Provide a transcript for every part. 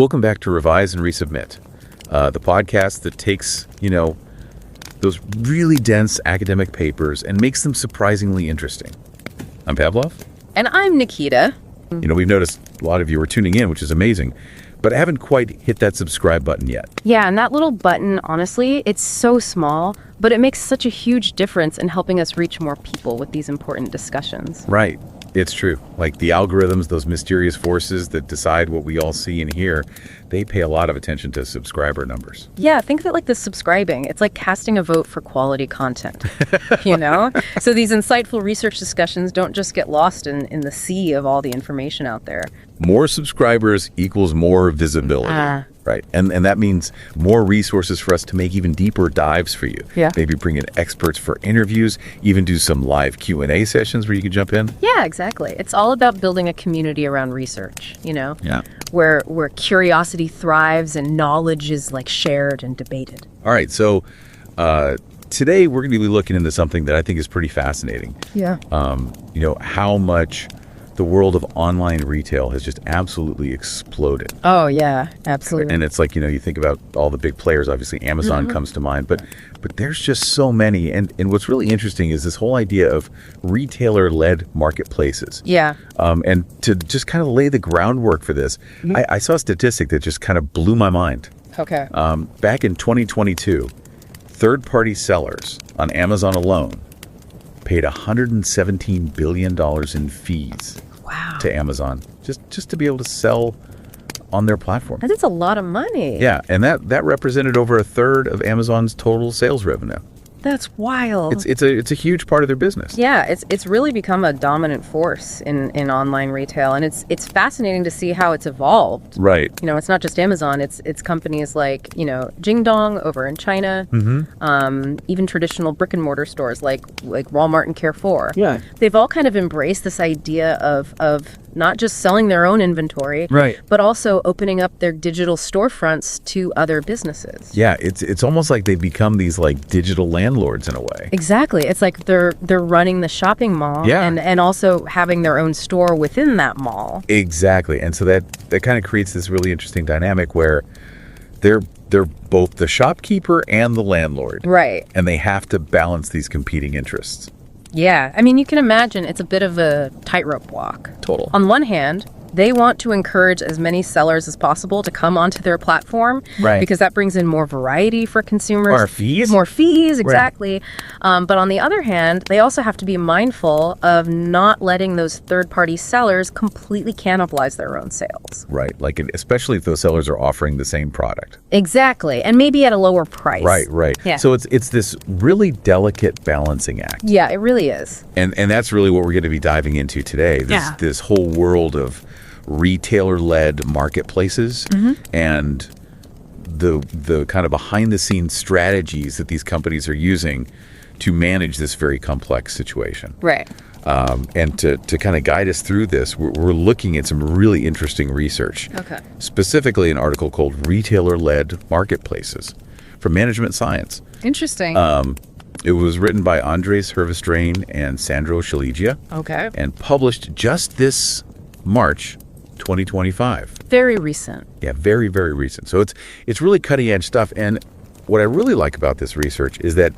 Welcome back to Revise and Resubmit, the podcast that takes, those really dense academic papers and makes them surprisingly interesting. I'm Pavlov. And I'm Nikita. We've noticed a lot of you are tuning in, which is amazing, but I haven't quite hit that subscribe button yet. Yeah, and that little button, honestly, it's so small, but it makes such a huge difference in helping us reach more people with these important discussions. Right. It's true. Like the algorithms, those mysterious forces that decide what we all see and hear, they pay a lot of attention to subscriber numbers. Yeah, think of it like the subscribing. It's like casting a vote for quality content, So these insightful research discussions don't just get lost in the sea of all the information out there. More subscribers equals more visibility. Right. And that means more resources for us to make even deeper dives for you. Yeah. Maybe bring in experts for interviews, even do some live Q&A sessions where you can jump in. Yeah, exactly. It's all about building a community around research, Yeah. where curiosity thrives and knowledge is like shared and debated. All right. So today we're going to be looking into something that I think is pretty fascinating. Yeah. How much the world of online retail has just absolutely exploded. Oh, yeah, absolutely. And it's like, you think about all the big players, obviously Amazon comes to mind, but there's just so many. And what's really interesting is this whole idea of retailer-led marketplaces. Yeah. And to just kind of lay the groundwork for this, I saw a statistic that just kind of blew my mind. Okay. Back in 2022, third-party sellers on Amazon alone paid $117 billion in fees to Amazon just to be able to sell on their platform. That is a lot of money. Yeah, and that represented over a third of Amazon's total sales revenue. That's wild. It's a huge part of their business. Yeah, it's really become a dominant force in online retail, and it's fascinating to see how it's evolved. Right. It's not just Amazon. It's companies like Jingdong over in China, even traditional brick and mortar stores like Walmart and Carrefour. Yeah. They've all kind of embraced this idea of not just selling their own inventory, right, but also opening up their digital storefronts to other businesses. Yeah, it's almost like they've become these like digital landlords in a way. Exactly. It's like they're running the shopping mall, and also having their own store within that mall. Exactly. And so that kind of creates this really interesting dynamic where they're both the shopkeeper and the landlord. Right. And they have to balance these competing interests. Yeah. I mean, you can imagine it's a bit of a tightrope walk. Total. On one hand, they want to encourage as many sellers as possible to come onto their platform, right, because that brings in more variety for consumers. More fees? More fees, exactly. Right. But on the other hand, they also have to be mindful of not letting those third-party sellers completely cannibalize their own sales. Right, especially if those sellers are offering the same product. Exactly, and maybe at a lower price. Right. Yeah. So it's this really delicate balancing act. Yeah, it really is. And that's really what we're going to be diving into today. This whole world of retailer-led marketplaces and the kind of behind-the-scenes strategies that these companies are using to manage this very complex situation. Right. And to kind of guide us through this, we're looking at some really interesting research. Okay. Specifically an article called Retailer-Led Marketplaces from MgmtSci. Interesting. It was written by Hervas-Drane and Sandro Shelegia. Okay. And published just this March 2025. Very recent. Yeah, very, very recent. So it's really cutting edge stuff. And what I really like about this research is that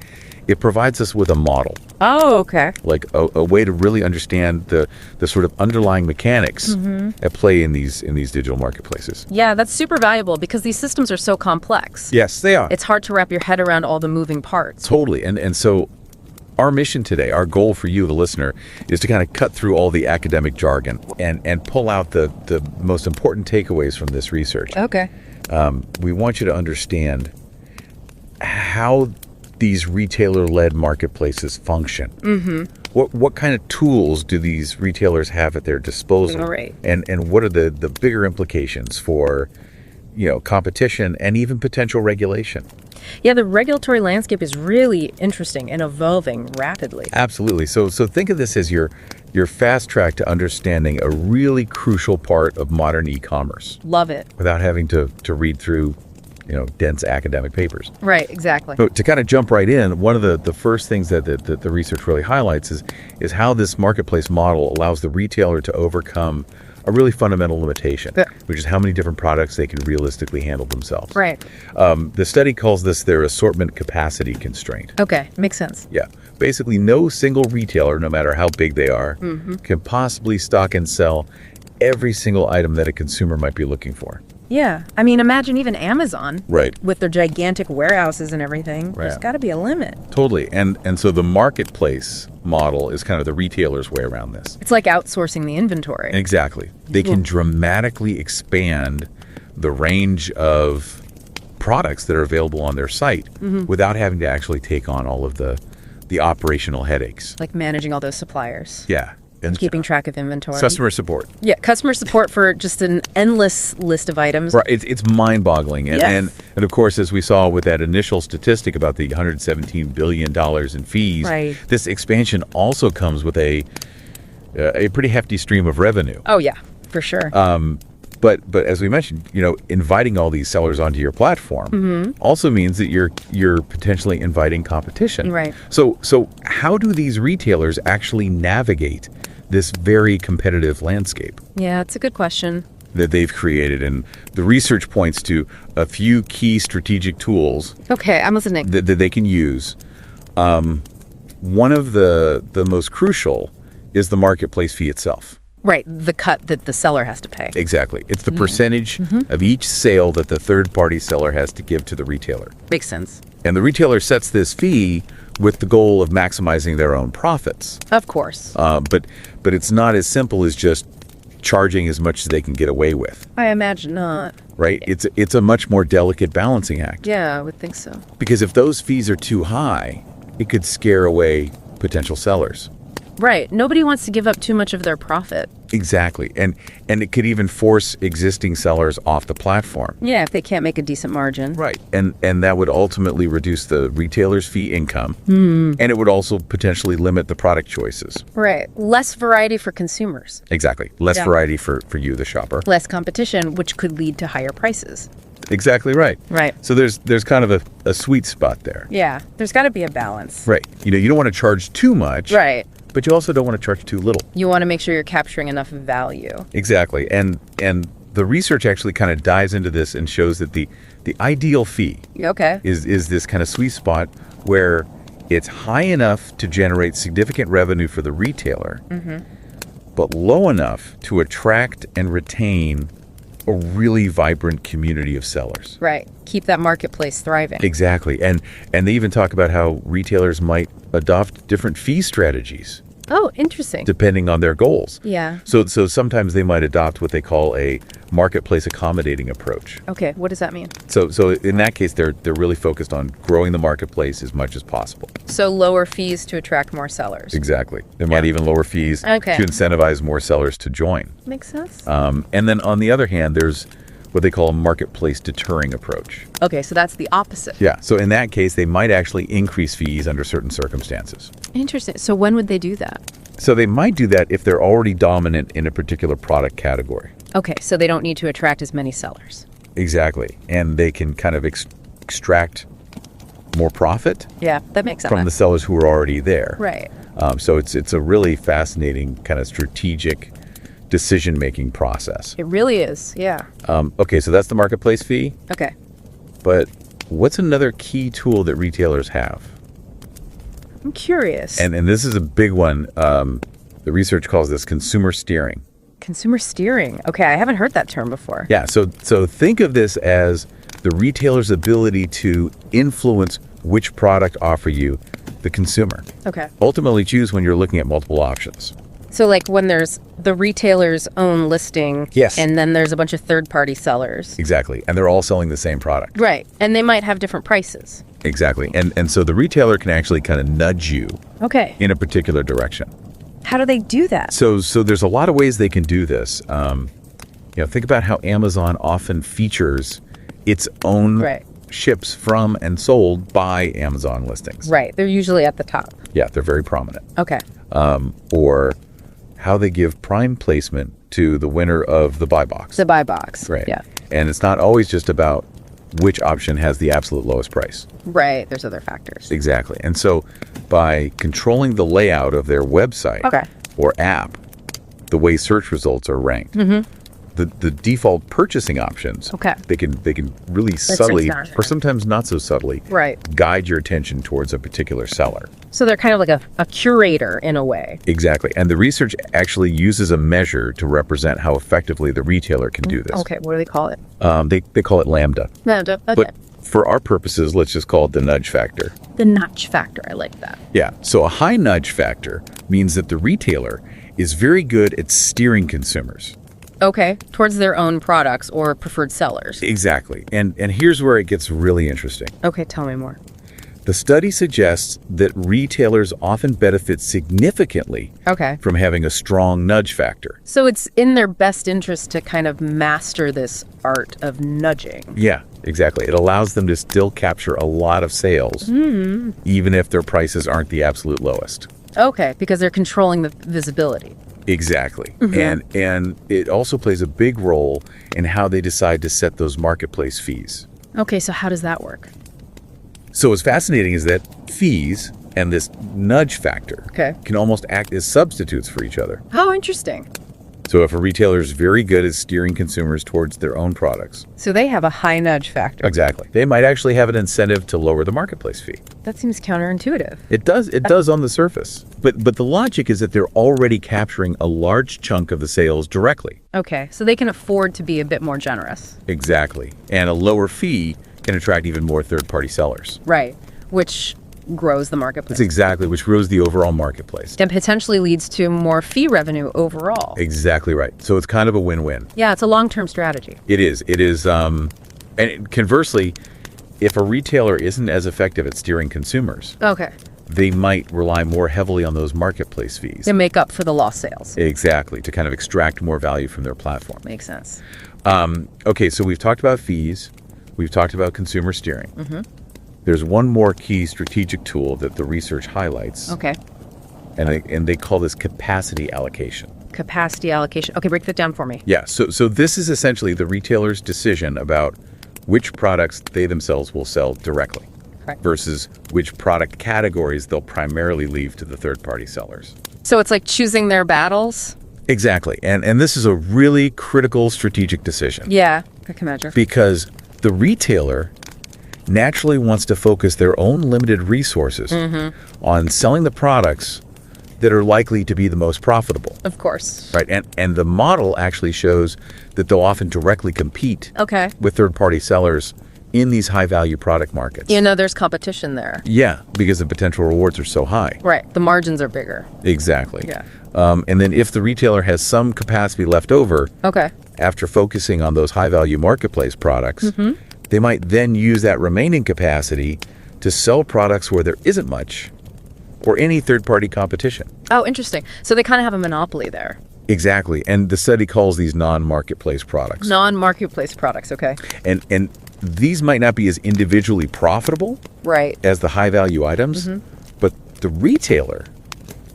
it provides us with a model. Oh, okay. Like a way to really understand the sort of underlying mechanics at play in these digital marketplaces. Yeah, that's super valuable because these systems are so complex. Yes, they are. It's hard to wrap your head around all the moving parts. Totally. And so our mission today, our goal for you, the listener, is to kind of cut through all the academic jargon and pull out the most important takeaways from this research. Okay. We want you to understand how these retailer-led marketplaces function. What kind of tools do these retailers have at their disposal? Right. And what are the bigger implications for competition and even potential regulation? Yeah, the regulatory landscape is really interesting and evolving rapidly. Absolutely. So think of this as your fast track to understanding a really crucial part of modern e-commerce. Love it. Without having to read through dense academic papers. Right, exactly. So to kind of jump right in, one of the first things that the research really highlights is how this marketplace model allows the retailer to overcome a really fundamental limitation, Yeah. which is how many different products they can realistically handle themselves. Right. The study calls this their assortment capacity constraint. Okay. Makes sense. Yeah. Basically, no single retailer, no matter how big they are, can possibly stock and sell every single item that a consumer might be looking for. Yeah. I mean, imagine even Amazon. Right. With their gigantic warehouses and everything. Right. There's got to be a limit. Totally. And so the marketplace model is kind of the retailer's way around this. It's like outsourcing the inventory. Exactly. They can dramatically expand the range of products that are available on their site without having to actually take on all of the operational headaches. Like managing all those suppliers. Yeah. And Keeping track of inventory. customer support. Yeah, customer support for just an endless list of items. Right. It's mind-boggling. And, Yes. and of course, as we saw with that initial statistic about the $117 billion in fees, Right. this expansion also comes with a pretty hefty stream of revenue. Oh, yeah, for sure. But as we mentioned, inviting all these sellers onto your platform also means that you're potentially inviting competition. Right. So how do these retailers actually navigate this very competitive landscape Yeah, it's a good question. that they've created? And the research points to a few key strategic tools Okay, I'm listening. that they can use. One of the most crucial is the marketplace fee itself. Right, the cut that the seller has to pay. Exactly. It's the percentage of each sale that the third-party seller has to give to the retailer. Makes sense. And the retailer sets this fee with the goal of maximizing their own profits. Of course. But it's not as simple as just charging as much as they can get away with, I imagine not. right? It's a much more delicate balancing act. Yeah, I would think so. Because if those fees are too high, it could scare away potential sellers. Right, nobody wants to give up too much of their profit. Exactly. And it could even force existing sellers off the platform. Yeah, if they can't make a decent margin. Right. And that would ultimately reduce the retailer's fee income. And it would also potentially limit the product choices. Right, less variety for consumers. Exactly. Less Yeah. variety for you, the shopper. Less competition, which could lead to higher prices. Exactly right. Right. So there's kind of a sweet spot there. Yeah, there's got to be a balance. Right. You don't want to charge too much. Right. But you also don't want to charge too little. You want to make sure you're capturing enough value. Exactly. And the research actually kind of dives into this and shows that the ideal fee Okay. is this kind of sweet spot where it's high enough to generate significant revenue for the retailer, but low enough to attract and retain a really vibrant community of sellers. Right. Keep that marketplace thriving. Exactly. And they even talk about how retailers might adopt different fee strategies Oh, interesting. depending on their goals. Yeah. So sometimes they might adopt what they call a marketplace accommodating approach. Okay, what does that mean? So in that case, they're really focused on growing the marketplace as much as possible. So lower fees to attract more sellers. Exactly. They might even lower fees Okay. to incentivize more sellers to join. Makes sense. And then on the other hand, there's what they call a marketplace deterring approach. Okay, so that's the opposite. Yeah. So in that case, they might actually increase fees under certain circumstances. Interesting. So when would they do that? So they might do that if they're already dominant in a particular product category. Okay, so they don't need to attract as many sellers. Exactly. And they can kind of extract more profit Yeah, that makes sense. from the sellers who are already there. Right. So it's a really fascinating kind of strategic decision-making process. It really is. Yeah. Okay, so that's the marketplace fee. Okay. But what's another key tool that retailers have? I'm curious. And this is a big one. The research calls this consumer steering. Consumer steering. Okay, I haven't heard that term before. Yeah, so think of this as the retailer's ability to influence which product offer you, the consumer. Okay. Ultimately choose when you're looking at multiple options. So like when there's the retailer's own listing, Yes. and then there's a bunch of third-party sellers. Exactly. And they're all selling the same product. Right. And they might have different prices. Exactly. And so the retailer can actually kind of nudge you Okay. in a particular direction. How do they do that? So there's a lot of ways they can do this. Think about how Amazon often features its own Right. ships from and sold by Amazon listings. Right. They're usually at the top. Yeah, they're very prominent. Okay. Or how they give prime placement to the winner of the buy box. The buy box. Right. Yeah. And it's not always just about which option has the absolute lowest price. Right. There's other factors. Exactly. And so by controlling the layout of their website Okay. or app, the way search results are ranked. The default purchasing options, they can really subtly, or sometimes not so subtly, guide your attention towards a particular seller. So they're kind of like a curator in a way. Exactly. And the research actually uses a measure to represent how effectively the retailer can do this. Okay, what do they call it? They call it lambda. Lambda, okay. But for our purposes, let's just call it the nudge factor. The nudge factor, I like that. Yeah. So a high nudge factor means that the retailer is very good at steering consumers. Okay, towards their own products or preferred sellers. Exactly. And here's where it gets really interesting. Okay, tell me more. The study suggests that retailers often benefit significantly from having a strong nudge factor. So it's in their best interest to kind of master this art of nudging. Yeah, exactly. It allows them to still capture a lot of sales, even if their prices aren't the absolute lowest. Okay, because they're controlling the visibility. Exactly. And it also plays a big role in how they decide to set those marketplace fees. Okay, so how does that work? So what's fascinating is that fees and this nudge factor can almost act as substitutes for each other. Oh, interesting. So if a retailer is very good at steering consumers towards their own products. So they have a high nudge factor. Exactly. They might actually have an incentive to lower the marketplace fee. That seems counterintuitive. It does on the surface. But the logic is that they're already capturing a large chunk of the sales directly. Okay, so they can afford to be a bit more generous. Exactly. And a lower fee can attract even more third-party sellers. Right, which grows the marketplace. That's exactly, which grows the overall marketplace. And potentially leads to more fee revenue overall. Exactly right. So it's kind of a win-win. Yeah, it's a long-term strategy. It is. And conversely, if a retailer isn't as effective at steering consumers, they might rely more heavily on those marketplace fees. To make up for the lost sales. Exactly, to kind of extract more value from their platform. Makes sense. Okay, so we've talked about fees. We've talked about consumer steering. There's one more key strategic tool that the research highlights. Okay. And they call this capacity allocation. Capacity allocation. Okay, break that down for me. Yeah, so this is essentially the retailer's decision about which products they themselves will sell directly versus which product categories they'll primarily leave to the third-party sellers. So it's like choosing their battles? Exactly. And this is a really critical strategic decision. Yeah, I can imagine. Because the retailer naturally wants to focus their own limited resources on selling the products that are likely to be the most profitable. Of course. Right. And the model actually shows that they'll often directly compete with third-party sellers in these high-value product markets. You know, there's competition there. Yeah, because the potential rewards are so high. Right. The margins are bigger. Exactly. Yeah. And then if the retailer has some capacity left over after focusing on those high-value marketplace products, they might then use that remaining capacity to sell products where there isn't much or any third-party competition. Oh, interesting. So they kind of have a monopoly there. Exactly. And the study calls these non-marketplace products. Non-marketplace products, okay. And these might not be as individually profitable as the high-value items, but the retailer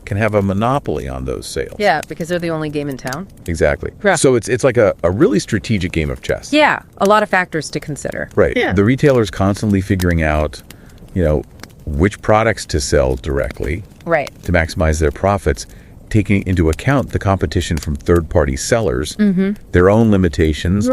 can have a monopoly on those sales. Yeah, because they're the only game in town. Exactly. Yeah. So it's like a really strategic game of chess. Yeah, a lot of factors to consider. Right. Yeah. The retailer's constantly figuring out, which products to sell directly to maximize their profits, taking into account the competition from third-party sellers, their own limitations,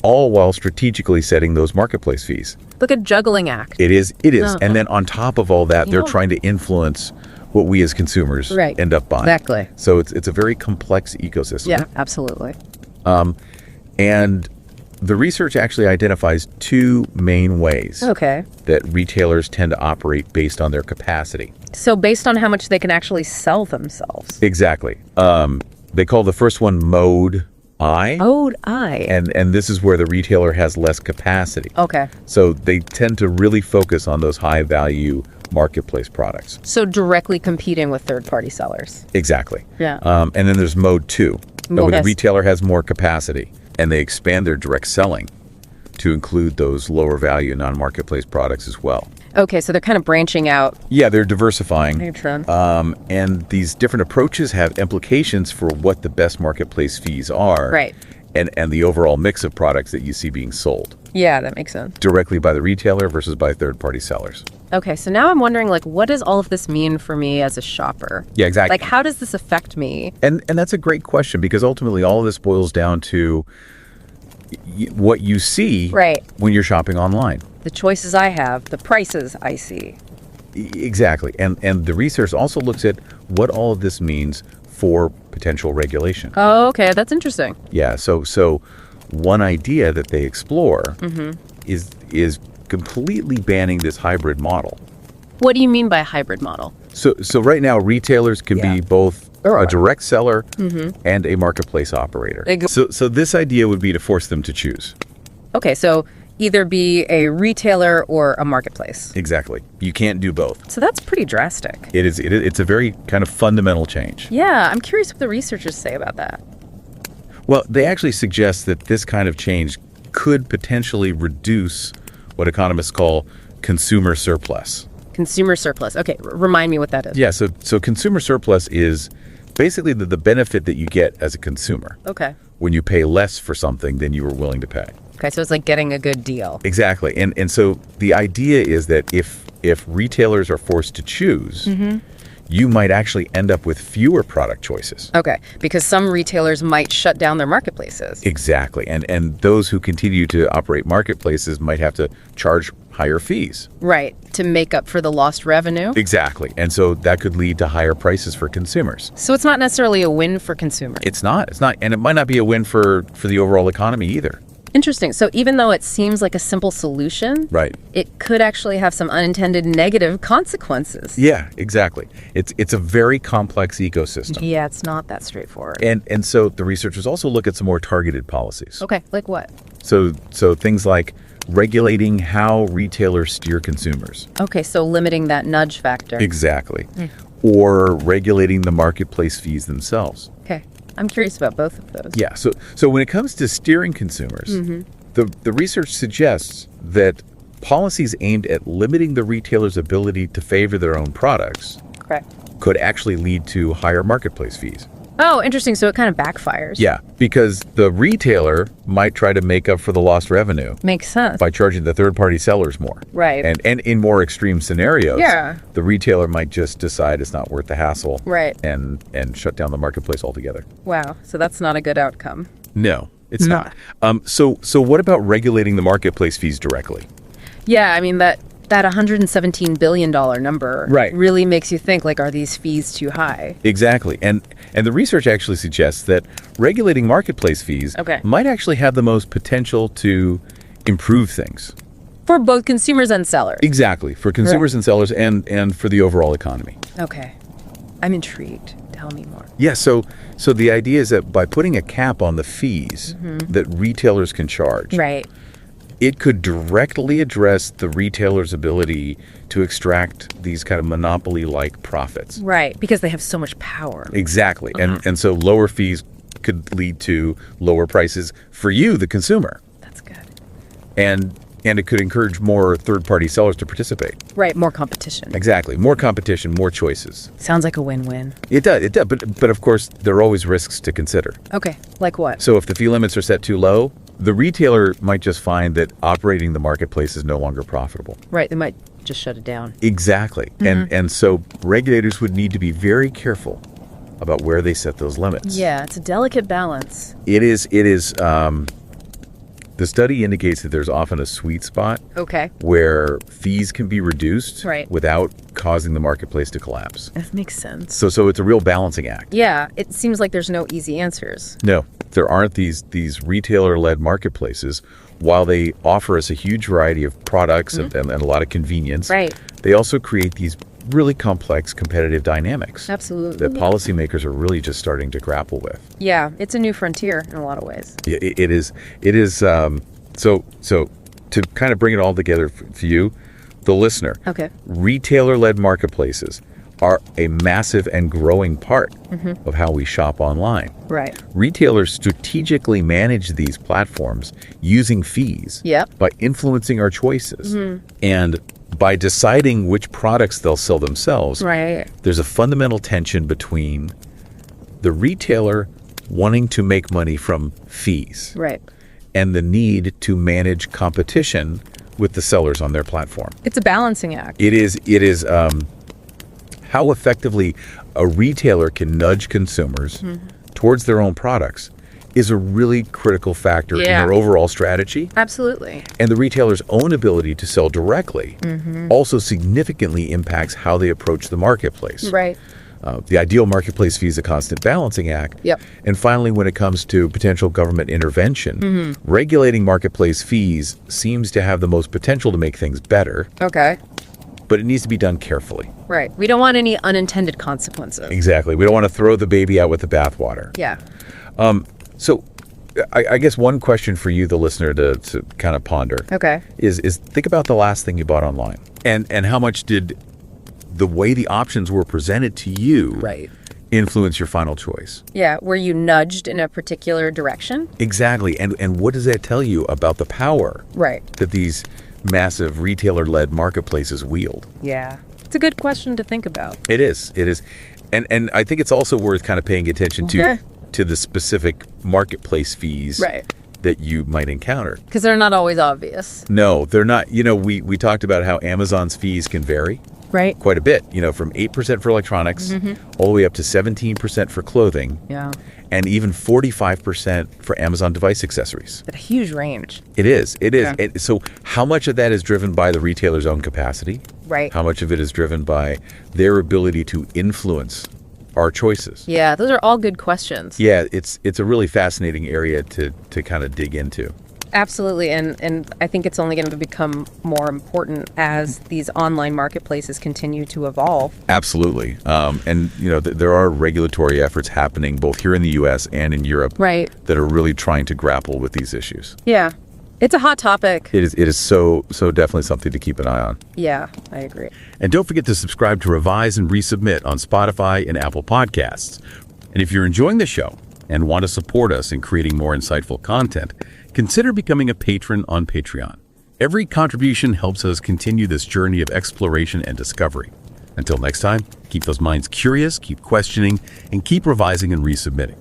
all while strategically setting those marketplace fees. Like a juggling act. It is. And then on top of all that, they're trying to influence what we as consumers end up buying. Exactly. So it's a very complex ecosystem. Yeah, absolutely. And the research actually identifies two main ways that retailers tend to operate based on their capacity. So based on how much they can actually sell themselves. Exactly. They call the first one Mode I. Mode I. And this is where the retailer has less capacity. Okay. So they tend to really focus on those high value marketplace products. So directly competing with third-party sellers. Exactly. Yeah. And then there's Mode 2, where the retailer has more capacity and they expand their direct selling to include those lower value non-marketplace products as well. Okay, so they're kind of branching out. Yeah, they're diversifying. Patron. And these different approaches have implications for what the best marketplace fees are. Right. And the overall mix of products that you see being sold. Yeah, that makes sense. Directly by the retailer versus by third-party sellers. Okay, so now I'm wondering, like, what does all of this mean for me as a shopper? Yeah, exactly. Like, how does this affect me? And that's a great question, because ultimately all of this boils down to what you see when you're shopping online. The choices I have, the prices I see. Exactly. And the research also looks at what all of this means for potential regulation. Oh, okay. That's interesting. Yeah. So one idea that they explore is completely banning this hybrid model. What do you mean by hybrid model? So right now, retailers can be both a direct seller and a marketplace operator. So this idea would be to force them to choose. Okay, so either be a retailer or a marketplace. Exactly. You can't do both. So that's pretty drastic. It is. It's a very kind of fundamental change. Yeah, I'm curious what the researchers say about that. Well, they actually suggest that this kind of change could potentially reduce what economists call consumer surplus. Consumer surplus. Okay, remind me what that is. Yeah, so consumer surplus is basically the benefit that you get as a consumer. Okay. When you pay less for something than you were willing to pay. Okay, so it's like getting a good deal. Exactly. And so the idea is that if retailers are forced to choose, you might actually end up with fewer product choices. Okay, because some retailers might shut down their marketplaces. Exactly. And those who continue to operate marketplaces might have to charge higher fees. Right, to make up for the lost revenue. Exactly. And so that could lead to higher prices for consumers. So it's not necessarily a win for consumers. It's not. And it might not be a win for the overall economy either. Interesting. So even though it seems like a simple solution, it could actually have some unintended negative consequences. Yeah, exactly. It's a very complex ecosystem. Yeah, it's not that straightforward. And so the researchers also look at some more targeted policies. Okay, like what? So things like regulating how retailers steer consumers. Okay, so limiting that nudge factor. Exactly. Or regulating the marketplace fees themselves. Okay. I'm curious about both of those. Yeah. So when it comes to steering consumers, the research suggests that policies aimed at limiting the retailer's ability to favor their own products could actually lead to higher marketplace fees. Oh, interesting. So it kind of backfires. Yeah, because the retailer might try to make up for the lost revenue. Makes sense. By charging the third-party sellers more. Right. And in more extreme scenarios, yeah, the retailer might just decide it's not worth the hassle. Right. And shut down the marketplace altogether. Wow. So that's not a good outcome. No, it's not. So what about regulating the marketplace fees directly? Yeah, I mean, that $117 billion number really makes you think, like, are these fees too high? Exactly. And the research actually suggests that regulating marketplace fees might actually have the most potential to improve things. For both consumers and sellers. Exactly. For consumers and sellers and for the overall economy. Okay. I'm intrigued. Tell me more. Yeah, so the idea is that by putting a cap on the fees that retailers can charge, it could directly address the retailer's ability to extract these kind of monopoly-like profits. Right, because they have so much power. Exactly. And so lower fees could lead to lower prices for you, the consumer. That's good. And it could encourage more third-party sellers to participate. Right, more competition. Exactly. More competition, more choices. Sounds like a win-win. It does. But of course, there are always risks to consider. Okay, like what? So if the fee limits are set too low, the retailer might just find that operating the marketplace is no longer profitable. Right, they might just shut it down. Exactly. And so regulators would need to be very careful about where they set those limits. Yeah, it's a delicate balance. It is. The study indicates that there's often a sweet spot where fees can be reduced without causing the marketplace to collapse. That makes sense. So it's a real balancing act. Yeah, it seems like there's no easy answers. No, there aren't these retailer-led marketplaces. While they offer us a huge variety of products and a lot of convenience, they also create these really complex competitive dynamics. Absolutely. That policymakers are really just starting to grapple with. Yeah, it's a new frontier in a lot of ways. It is. So to kind of bring it all together for you, the listener, retailer-led marketplaces are a massive and growing part of how we shop online. Right. Retailers strategically manage these platforms using fees by influencing our choices. And by deciding which products they'll sell themselves, there's a fundamental tension between the retailer wanting to make money from fees and the need to manage competition with the sellers on their platform. It's a balancing act. It is how effectively a retailer can nudge consumers towards their own products is a really critical factor in their overall strategy. Absolutely. And the retailer's own ability to sell directly also significantly impacts how they approach the marketplace. Right. The ideal marketplace fee is a constant balancing act. Yep. And finally, when it comes to potential government intervention, regulating marketplace fees seems to have the most potential to make things better. Okay. But it needs to be done carefully. Right. We don't want any unintended consequences. Exactly. We don't want to throw the baby out with the bathwater. Yeah. So I guess one question for you, the listener, to kind of ponder is think about the last thing you bought online and how much did the way the options were presented to you influence your final choice. Yeah. Were you nudged in a particular direction? Exactly. And what does that tell you about the power that these massive retailer-led marketplaces wield? Yeah. It's a good question to think about. It is. And I think it's also worth kind of paying attention to the specific marketplace fees that you might encounter. Because they're not always obvious. No, they're not. You know, we talked about how Amazon's fees can vary quite a bit, from 8% for electronics all the way up to 17% for clothing. Yeah. And even 45% for Amazon device accessories. That's a huge range. It is. Yeah. So how much of that is driven by the retailer's own capacity? Right. How much of it is driven by their ability to influence our choices? Yeah, those are all good questions. Yeah, it's a really fascinating area to kind of dig into. Absolutely, and I think it's only going to become more important as these online marketplaces continue to evolve. Absolutely. And, there are regulatory efforts happening both here in the U.S. and in Europe that are really trying to grapple with these issues. Yeah. It's a hot topic. It is so definitely something to keep an eye on. Yeah, I agree. And don't forget to subscribe to Revise and Resubmit on Spotify and Apple Podcasts. And if you're enjoying the show and want to support us in creating more insightful content, consider becoming a patron on Patreon. Every contribution helps us continue this journey of exploration and discovery. Until next time, keep those minds curious, keep questioning, and keep revising and resubmitting.